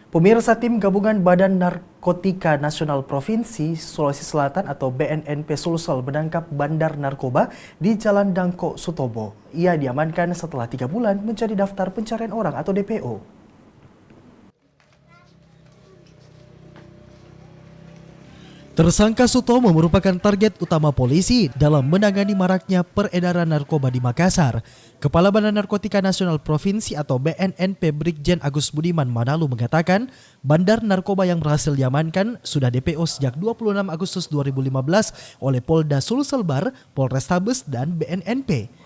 Pemirsa, tim gabungan Badan Narkotika Nasional Provinsi Sulawesi Selatan atau BNNP Sulsel menangkap bandar narkoba di Jalan Dangko Sutobo. Ia diamankan setelah 3 bulan menjadi daftar pencarian orang atau DPO. Tersangka Sutomo merupakan target utama polisi dalam menangani maraknya peredaran narkoba di Makassar. Kepala Badan Narkotika Nasional Provinsi atau BNNP Brigjen Agus Budiman Manalu mengatakan, bandar narkoba yang berhasil diamankan sudah DPO sejak 26 Agustus 2015 oleh Polda Sulselbar, Polrestabes, dan BNNP.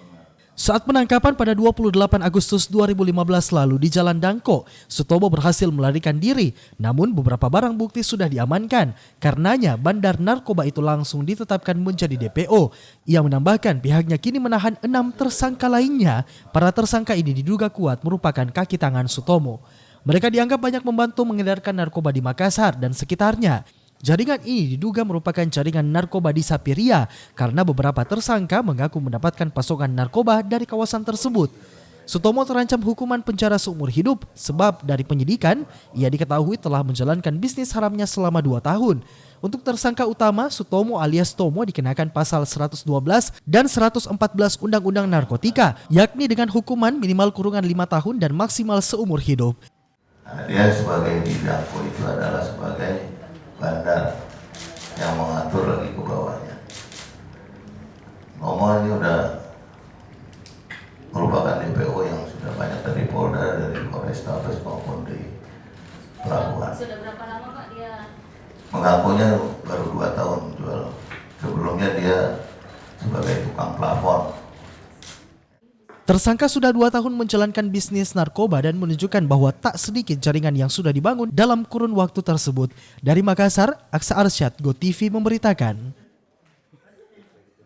Saat penangkapan pada 28 Agustus 2015 lalu di Jalan Dangko, Sutomo berhasil melarikan diri, namun beberapa barang bukti sudah diamankan. Karenanya bandar narkoba itu langsung ditetapkan menjadi DPO. Ia menambahkan pihaknya kini menahan 6 tersangka lainnya. Para tersangka ini diduga kuat merupakan kaki tangan Sutomo. Mereka dianggap banyak membantu mengedarkan narkoba di Makassar dan sekitarnya. Jaringan ini diduga merupakan jaringan narkoba di Sapiria karena beberapa tersangka mengaku mendapatkan pasokan narkoba dari kawasan tersebut. Sutomo terancam hukuman penjara seumur hidup sebab dari penyidikan ia diketahui telah menjalankan bisnis haramnya selama 2 tahun. Untuk tersangka utama, Sutomo alias Tomo dikenakan pasal 112 dan 114 Undang-Undang Narkotika, yakni dengan hukuman minimal kurungan 5 tahun dan maksimal seumur hidup. Dia sebagai didakwa itu adalah sebagai bandar yang mengatur lagi ke bawahnya. Ngomong ini udah merupakan DPO yang sudah banyak dari Polda, dari Polrestabes maupun di pelabuhan. Sudah berapa lama Pak dia? Mengakunya baru 2 tahun jual. Sebelumnya dia sebagai tukang plafon. Tersangka sudah 2 tahun menjalankan bisnis narkoba dan menunjukkan bahwa tak sedikit jaringan yang sudah dibangun dalam kurun waktu tersebut. Dari Makassar, Aksa Arsyad, GoTV memberitakan.